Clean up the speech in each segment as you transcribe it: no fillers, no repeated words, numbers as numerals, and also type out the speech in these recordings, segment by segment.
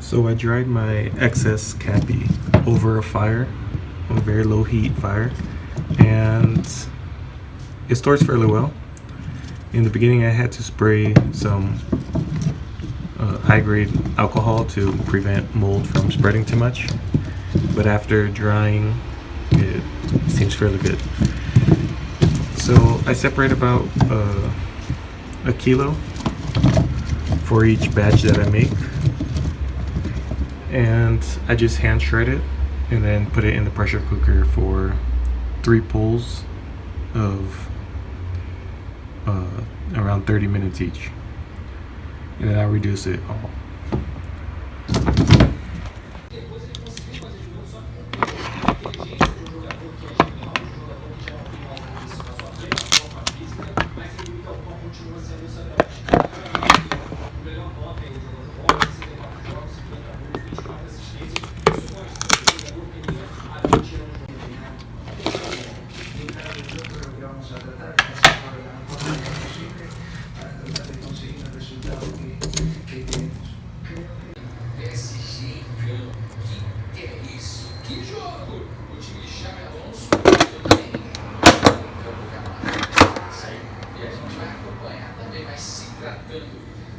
So I dried my excess caapi over a fire, on a very low heat fire, and it stores fairly well. In the beginning I had to spray some high-grade alcohol to prevent mold from spreading too much, but after drying it seems fairly good. So I separate about a kilo for each batch that I make, and I just hand shred it and then put it in the pressure cooker for 3 pulls of around 30 minutes each, and then I reduce it all.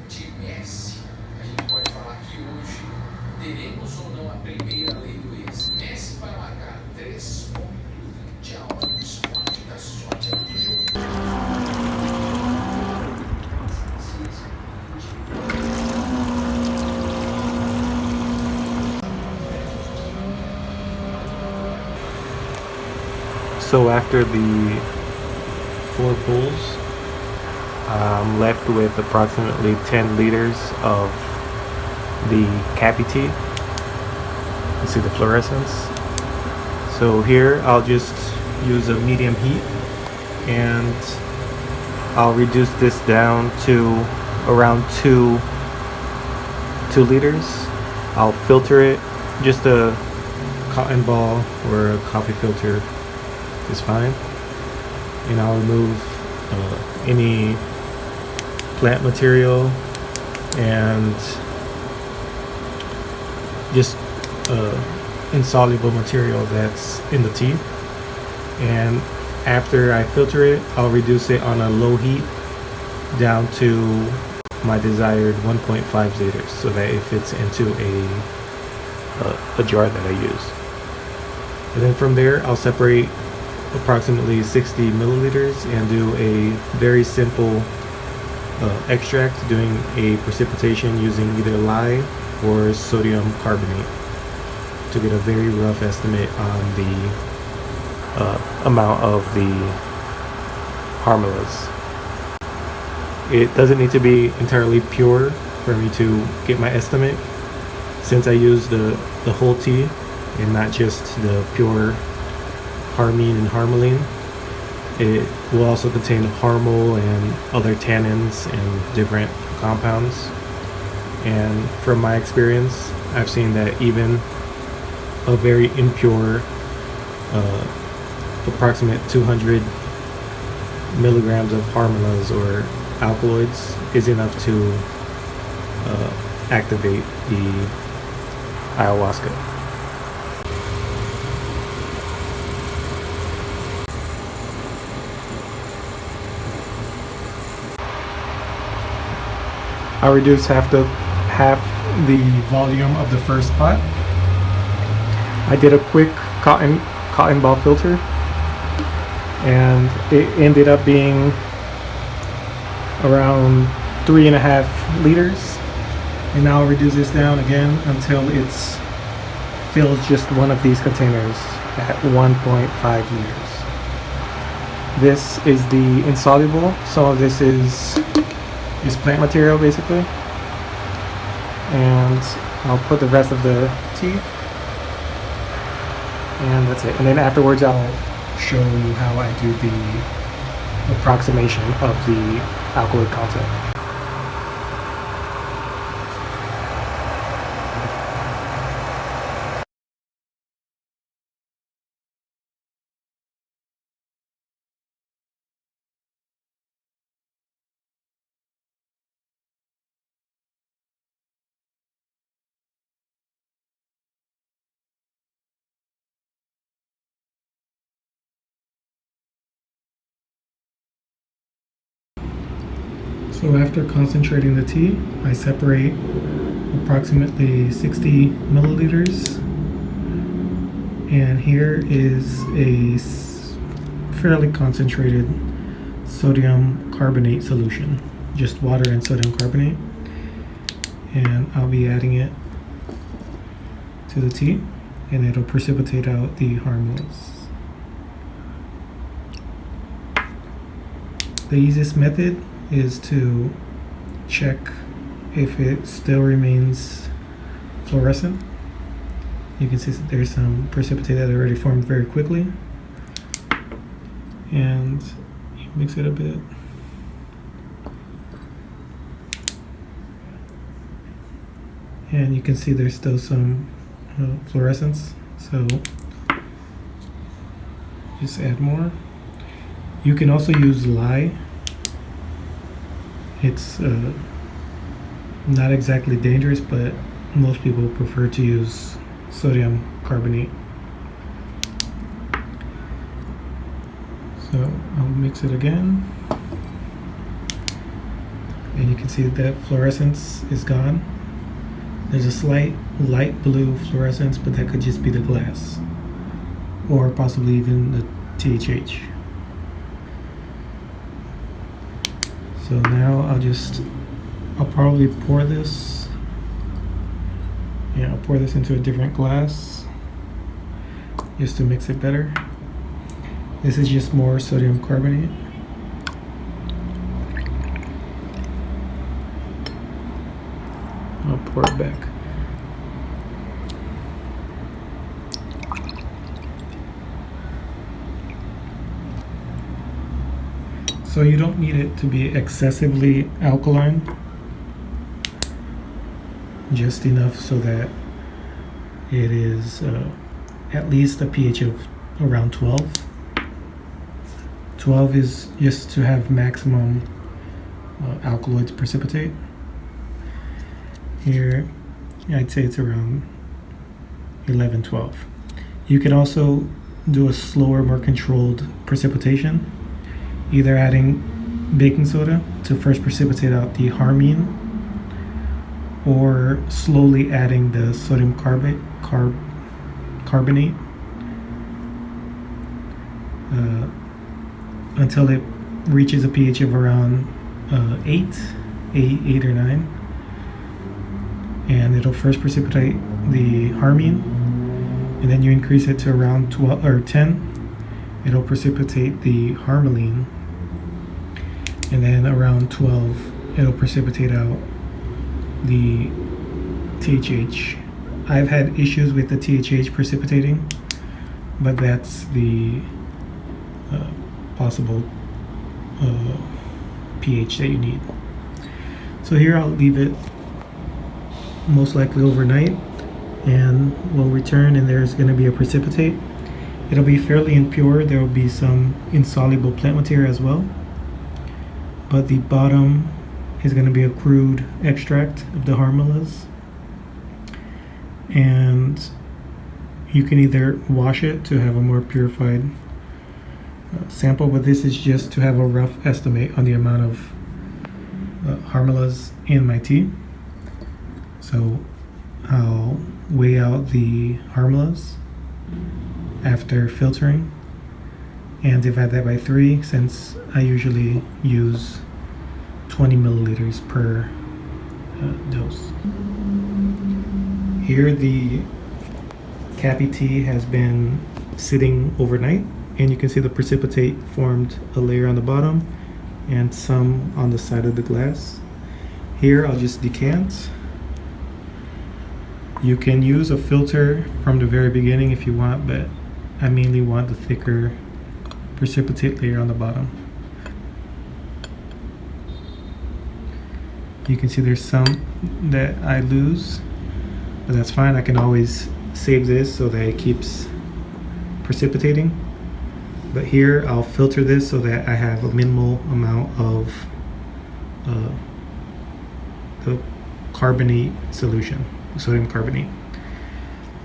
De Messi, a gente pode falar que hoje teremos ou não a primeira lei do ex. Messi para marcar 3 pontos a hora do esporte da sorte aqui no jogo. So after the 4 pulls, I'm left with approximately 10 liters of the caapi tea. You see the fluorescence. So here I'll just use a medium heat, and I'll reduce this down to around 2 liters. I'll filter it. Just a cotton ball or a coffee filter is fine, and I'll remove any plant material and just insoluble material that's in the tea. And after I filter it, I'll reduce it on a low heat down to my desired 1.5 liters so that it fits into a jar that I use. And then from there I'll separate approximately 60 milliliters and do a very simple extract, doing a precipitation using either lye or sodium carbonate to get a very rough estimate on the amount of the harmalas. It doesn't need to be entirely pure for me to get my estimate, since I use the whole tea and not just the pure harmine and harmaline. It will also contain harmal and other tannins and different compounds. And from my experience, I've seen that even a very impure, approximate 200 milligrams of harmalas or alkaloids is enough to activate the ayahuasca. I reduced half the volume of the first pot. I did a quick cotton ball filter, and it ended up being around 3.5 liters. And now I'll reduce this down again until it's fills just one of these containers at 1.5 liters. This is the insoluble, so this is plant material basically, and I'll put the rest of the tea, and that's it. And then afterwards I'll show you how I do the approximation of the alkaloid content. So after concentrating the tea, I separate approximately 60 milliliters, and here is a fairly concentrated sodium carbonate solution, just water and sodium carbonate, and I'll be adding it to the tea, and it'll precipitate out the harmalas. The easiest method is to check if it still remains fluorescent. You can see that there's some precipitate that already formed very quickly, and you mix it a bit. And you can see there's still some fluorescence, so just add more. You can also use lye. It's not exactly dangerous, but most people prefer to use sodium carbonate. So I'll mix it again, and you can see that fluorescence is gone. There's a slight light blue fluorescence, but that could just be the glass, or possibly even the THH. So now I'll probably pour this. Yeah, I'll pour this into a different glass just to mix it better. This is just more sodium carbonate. I'll pour it back. So you don't need it to be excessively alkaline, just enough so that it is at least a pH of around 12. 12 is just to have maximum alkaloids precipitate. Here, I'd say it's around 11, 12. You can also do a slower, more controlled precipitation, either adding baking soda to first precipitate out the harmine, or slowly adding the sodium carbonate until it reaches a pH of around 8 or 9. And it'll first precipitate the harmine, and then you increase it to around 12 or 10. It'll precipitate the harmaline, and then around 12 it'll precipitate out the THH. I've had issues with the THH precipitating, but that's the possible pH that you need. So here I'll leave it most likely overnight, and we'll return, and there's going to be a precipitate. It'll be fairly impure. There will be some insoluble plant material as well, but the bottom is going to be a crude extract of the harmalas, and you can either wash it to have a more purified sample, but this is just to have a rough estimate on the amount of harmalas in my tea. So I'll weigh out the harmalas after filtering and divide that by 3, since I usually use 20 milliliters per dose. Here the caapi tea has been sitting overnight, and you can see the precipitate formed a layer on the bottom and some on the side of the glass. Here I'll just decant. You can use a filter from the very beginning if you want, but I mainly want the thicker precipitate layer on the bottom. You can see there's some that I lose, but that's fine. I can always save this so that it keeps precipitating. But here I'll filter this so that I have a minimal amount of the carbonate solution, sodium carbonate.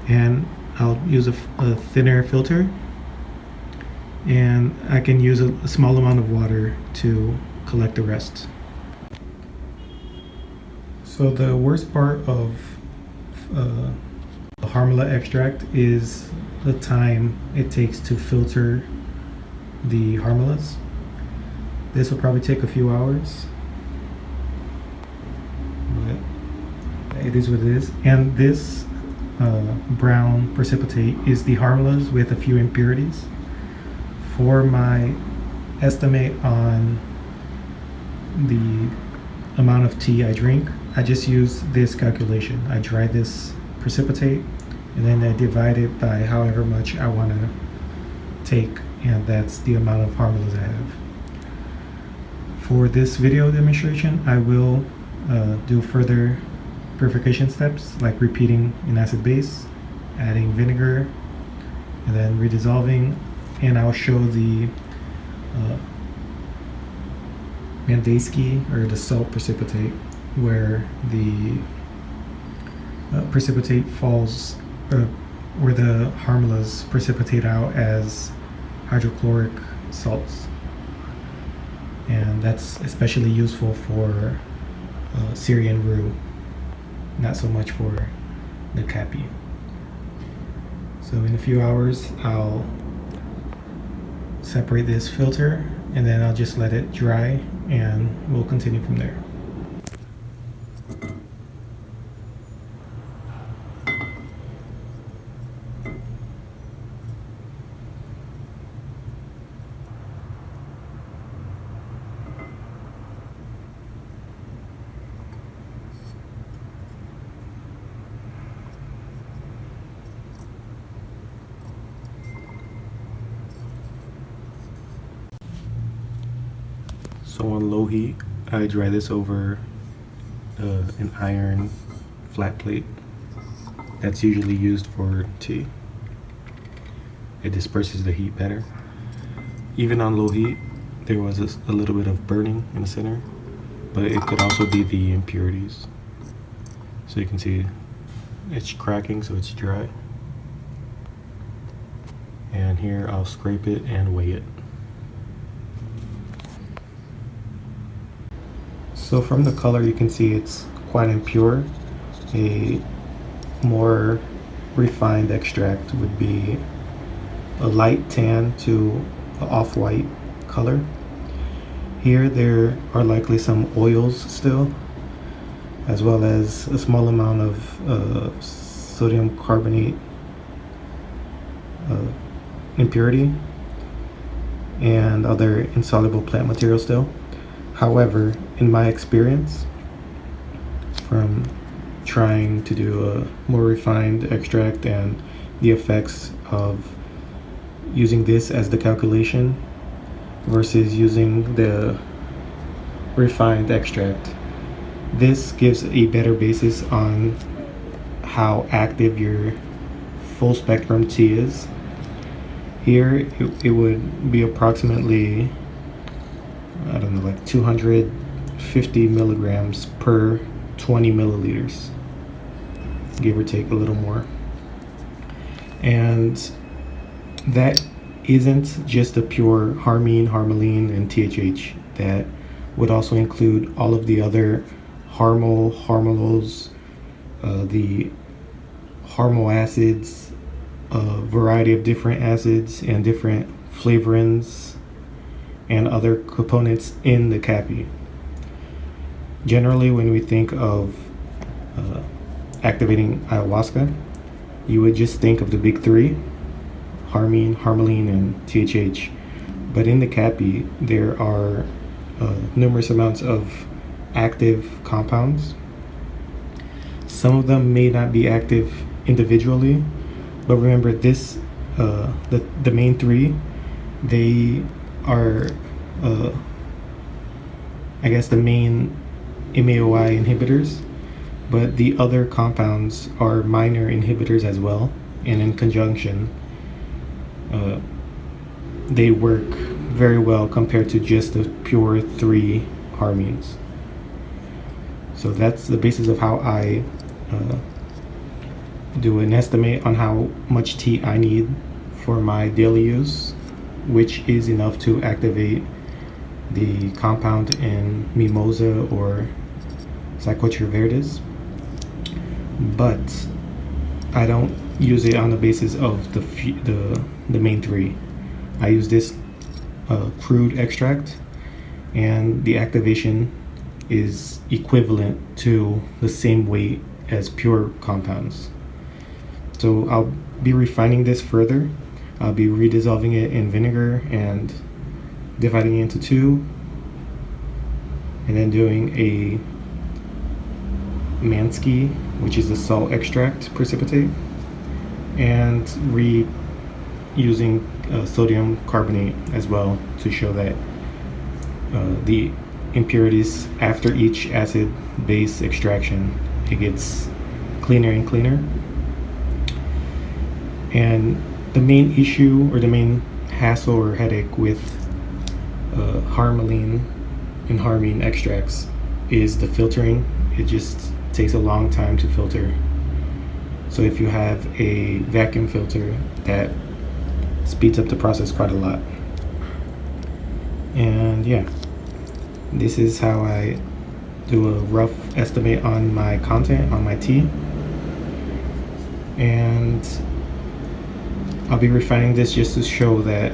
And I'll use a thinner filter, and I can use a small amount of water to collect the rest. So the worst part of the Harmala extract is the time it takes to filter the harmalas. This will probably take a few hours, but it is what it is. And this brown precipitate is the harmalas with a few impurities. For my estimate on the amount of tea I drink, I just use this calculation. I dry this precipitate and then I divide it by however much I want to take, and that's the amount of harmalas I have. For this video demonstration, I will do further purification steps like repeating an acid base, adding vinegar, and then redissolving, and I'll show the Mandaysky or the salt precipitate, where the precipitate falls, where the harmalas precipitate out as hydrochloric salts, and that's especially useful for Syrian roux, not so much for the caapi. So in a few hours I'll separate this filter and then I'll just let it dry and we'll continue from there. So on low heat, I dry this over an iron flat plate that's usually used for tea. It disperses the heat better. Even on low heat, there was a little bit of burning in the center, but it could also be the impurities. So you can see it's cracking, so it's dry. And here I'll scrape it and weigh it. So from the color you can see it's quite impure. A more refined extract would be a light tan to an off-white color. Here there are likely some oils still, as well as a small amount of sodium carbonate impurity and other insoluble plant material still. However, in my experience, from trying to do a more refined extract and the effects of using this as the calculation versus using the refined extract, this gives a better basis on how active your full spectrum tea is. Here it would be approximately, I don't know, like 250 milligrams per 20 milliliters, give or take a little more. And that isn't just the pure harmine, harmaline, and THH. That would also include all of the other harmalos, the harmal acids, a variety of different acids and different flavorants and other components in the caapi. Generally, when we think of activating ayahuasca, you would just think of the big three: harmine, harmaline, and THH. But in the caapi, there are numerous amounts of active compounds. Some of them may not be active individually, but remember this, the main three, they are I guess the main MAOI inhibitors, but the other compounds are minor inhibitors as well, and in conjunction they work very well compared to just the pure three harmines. So that's the basis of how I do an estimate on how much tea I need for my daily use, which is enough to activate the compound in mimosa or Psychotra Verdis, but I don't use it on the basis of the main three. I use this crude extract, and the activation is equivalent to the same weight as pure compounds. So I'll be refining this further. I'll be redissolving it in vinegar and dividing it into two, and then doing a Mansky, which is the salt extract precipitate, and using sodium carbonate as well to show that the impurities after each acid base extraction, it gets cleaner and cleaner. And the main issue or the main hassle or headache with harmaline and harmine extracts is the filtering. It just takes a long time to filter. So if you have a vacuum filter, that speeds up the process quite a lot. And yeah, this is how I do a rough estimate on my content on my tea. And I'll be refining this just to show that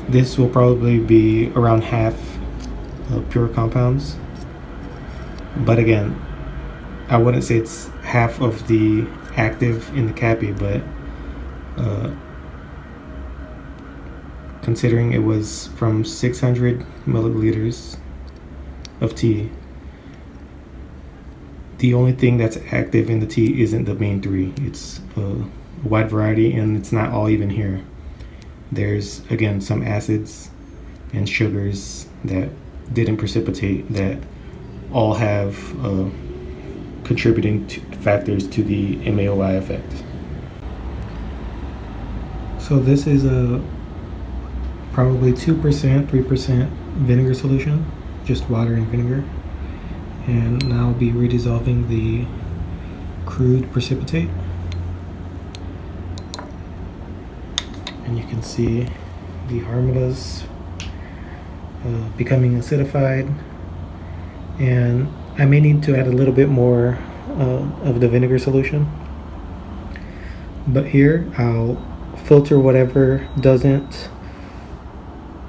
this will probably be around half pure compounds. But again, I wouldn't say it's half of the active in the caapi, but considering it was from 600 milliliters of tea, the only thing that's active in the tea isn't the main three. It's a wide variety, and it's not all even here. There's again some acids and sugars that didn't precipitate that all have contributing factors to the MAOI effect. So this is a probably 2%, 3% vinegar solution, just water and vinegar. And now I'll be redissolving the crude precipitate. And you can see the harmalas becoming acidified. And I may need to add a little bit more of the vinegar solution. But here I'll filter whatever doesn't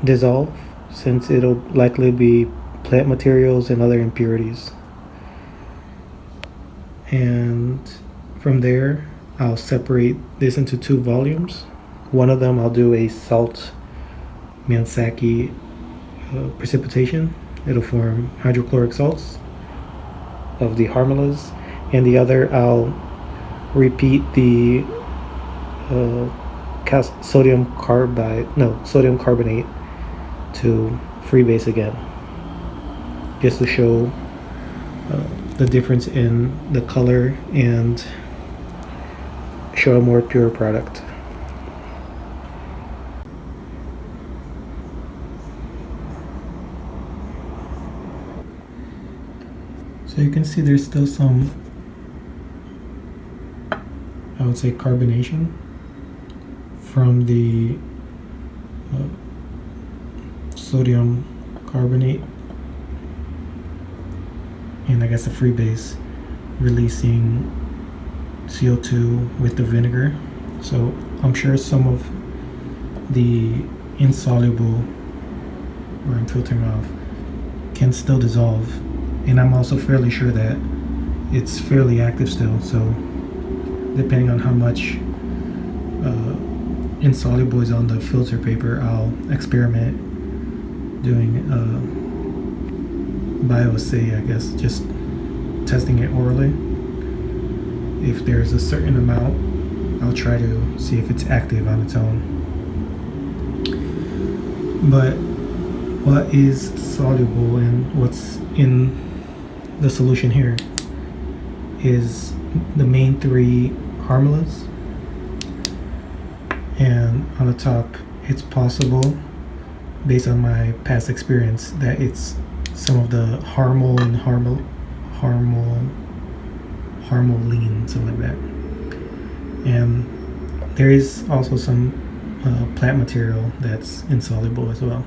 dissolve, since it'll likely be plant materials and other impurities. And from there I'll separate this into two volumes. One of them I'll do a salt Mansky precipitation. It'll form hydrochloric salts of the harmalas, and the other I'll repeat the sodium carbonate to freebase again, just to show the difference in the color and show a more pure product. So you can see there's still some, I would say, carbonation from the sodium carbonate, and I guess the freebase releasing CO2 with the vinegar. So I'm sure some of the insoluble, where I'm filtering off, can still dissolve. And I'm also fairly sure that it's fairly active still, so depending on how much insoluble is on the filter paper, I'll experiment doing bioassay, I guess, just testing it orally. If there's a certain amount, I'll try to see if it's active on its own. But what is soluble and what's in the solution here is the main three harmalas, and on the top it's possible, based on my past experience, that it's some of the harmal and harmaline, something like that. And there is also some plant material that's insoluble as well,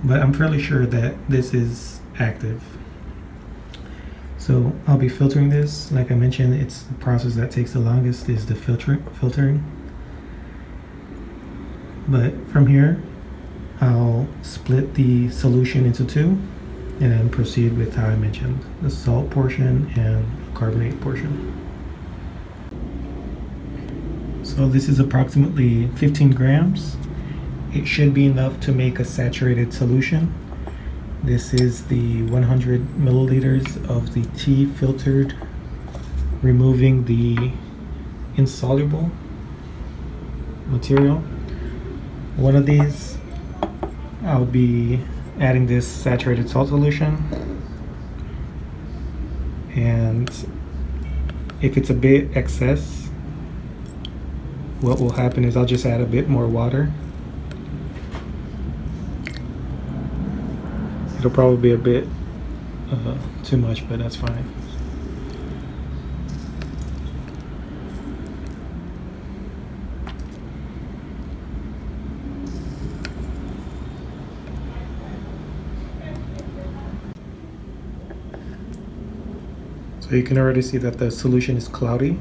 but I'm fairly sure that this is active. So I'll be filtering this. Like I mentioned, it's the process that takes the longest is the filtering. But from here, I'll split the solution into two and then proceed with how I mentioned, the salt portion and carbonate portion. So this is approximately 15 grams. It should be enough to make a saturated solution. This is the 100 milliliters of the tea filtered, removing the insoluble material. One of these, I'll be adding this saturated salt solution, and if it's a bit excess, what will happen is I'll just add a bit more water. It'll probably be a bit too much, but that's fine. So you can already see that the solution is cloudy.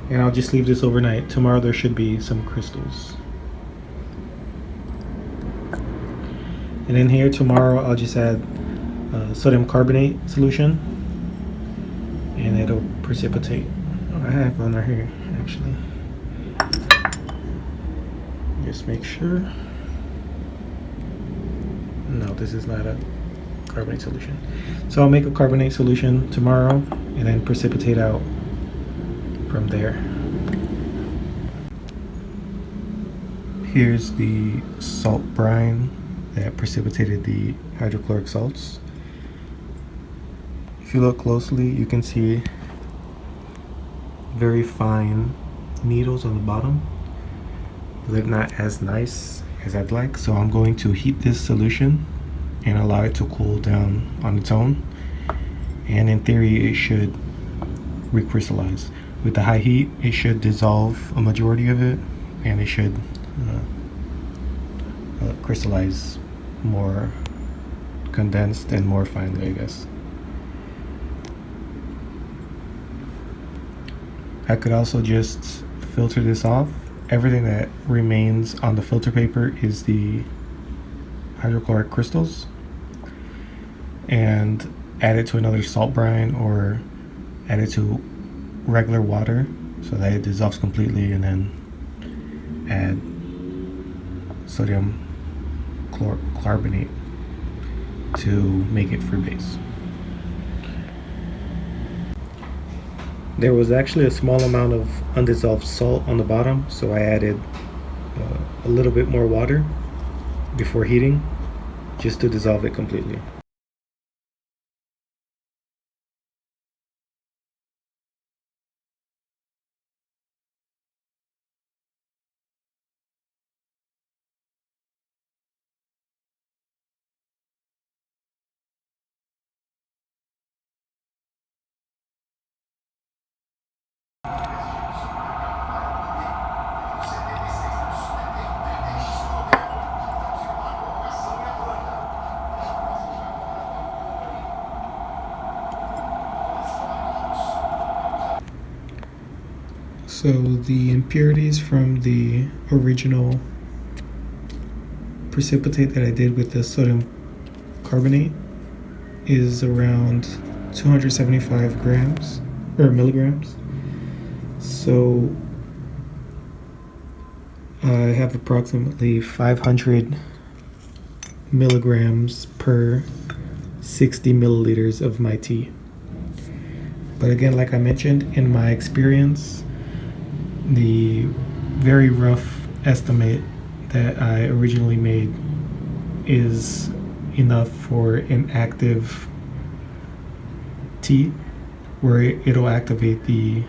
And I'll just leave this overnight. Tomorrow there should be some crystals. And in here tomorrow I'll just add sodium carbonate solution, and it'll precipitate. Oh, I have one right here actually. Just make sure. No, this is not a carbonate solution. So I'll make a carbonate solution tomorrow and then precipitate out from there. Here's the salt brine that precipitated the hydrochloric salts. If you look closely, you can see very fine needles on the bottom. They're not as nice as I'd like, so I'm going to heat this solution and allow it to cool down on its own, and in theory it should recrystallize. With the high heat it should dissolve a majority of it, and it should crystallize more condensed and more finely, I guess. I could also just filter this off. Everything that remains on the filter paper is the hydrochloric crystals, and add it to another salt brine or add it to regular water so that it dissolves completely, and then add sodium carbonate to make it freebase. There was actually a small amount of undissolved salt on the bottom, so I added a little bit more water before heating just to dissolve it completely. So the impurities from the original precipitate that I did with the sodium carbonate is around 275 grams or milligrams. So I have approximately 500 milligrams per 60 milliliters of my tea. But again, like I mentioned, in my experience, the very rough estimate that I originally made is enough for an active tea where it'll activate the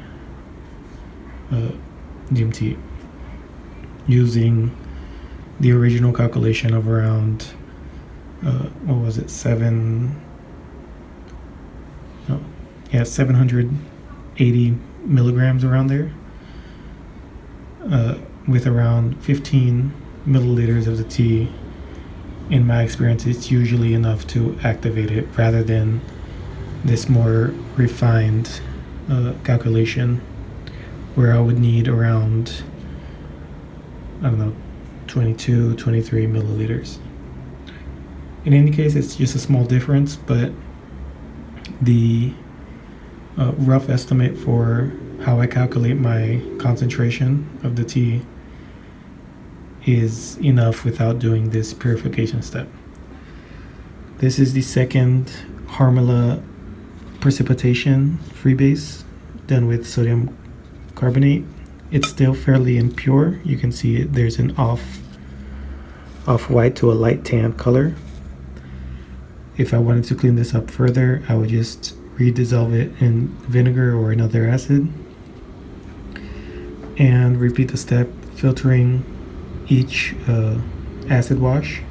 DMT using the original calculation of around what was it, 780 milligrams, around there, with around 15 milliliters of the tea in my experience, it's usually enough to activate it rather than this more refined calculation where I would need around, I don't know, 22, 23 milliliters. In any case, it's just a small difference, but the rough estimate for how I calculate my concentration of the tea is enough without doing this purification step. This is the second Harmala precipitation freebase done with sodium carbonate. It's still fairly impure. You can see there's an off-white to a light tan color. If I wanted to clean this up further, I would just redissolve it in vinegar or another acid and repeat the step, filtering each acid wash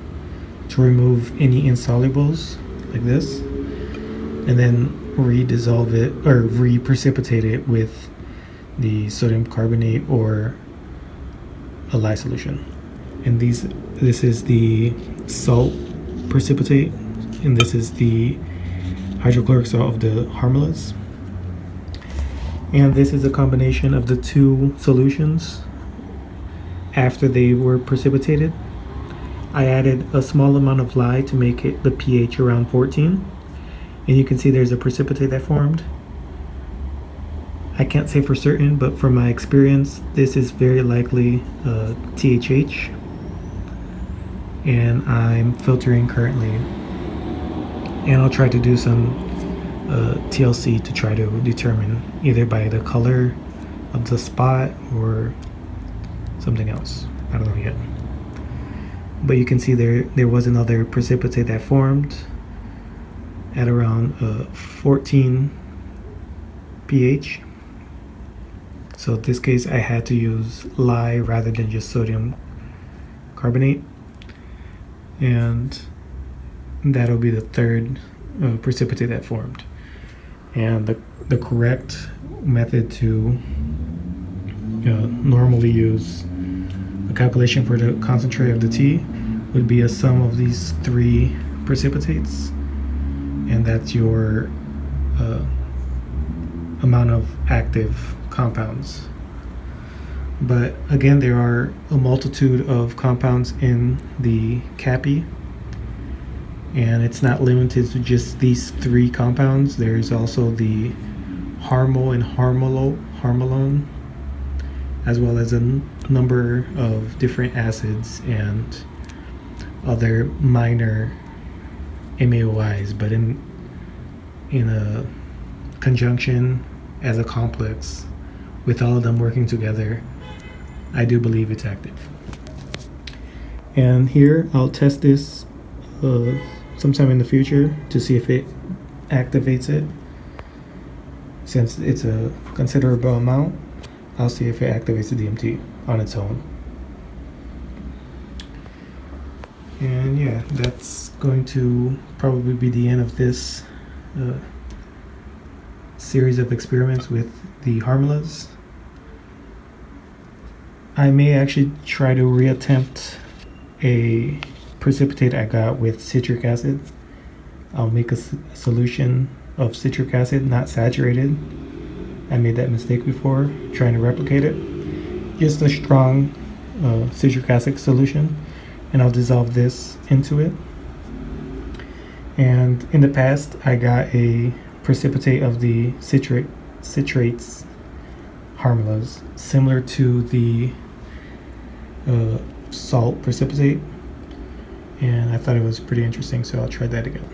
to remove any insolubles like this, and then redissolve it or reprecipitate it with the sodium carbonate or a lye solution. And this is the salt precipitate, and this is the hydrochloric salt of the harmalas. And this is a combination of the two solutions after they were precipitated. I added a small amount of lye to make it the pH around 14, and you can see there's a precipitate that formed. I can't say for certain, but from my experience, this is very likely THH, and I'm filtering currently, and I'll try to do some TLC to try to determine either by the color of the spot or something else. I don't know yet. But you can see there was another precipitate that formed at around 14 pH. So in this case I had to use lye rather than just sodium carbonate, and that'll be the third precipitate that formed. And the correct method to normally use a calculation for the concentrate of the tea would be a sum of these three precipitates, and that's your amount of active compounds. But again, there are a multitude of compounds in the caapi, and it's not limited to just these three compounds. There's also the harmal and harmalone, as well as a number of different acids and other minor MAOIs, but in a conjunction as a complex with all of them working together, I do believe it's active. And here I'll test this sometime in the future to see if it activates it. Since it's a considerable amount, I'll see if it activates the DMT on its own. And yeah, that's going to probably be the end of this series of experiments with the harmalas. I may actually try to reattempt a precipitate I got with citric acid. I'll make a solution of citric acid, not saturated. I made that mistake before trying to replicate it. Just a strong citric acid solution, and I'll dissolve this into it. And in the past, I got a precipitate of the citrates harmalas, similar to the salt precipitate, and I thought it was pretty interesting, so I'll try that again.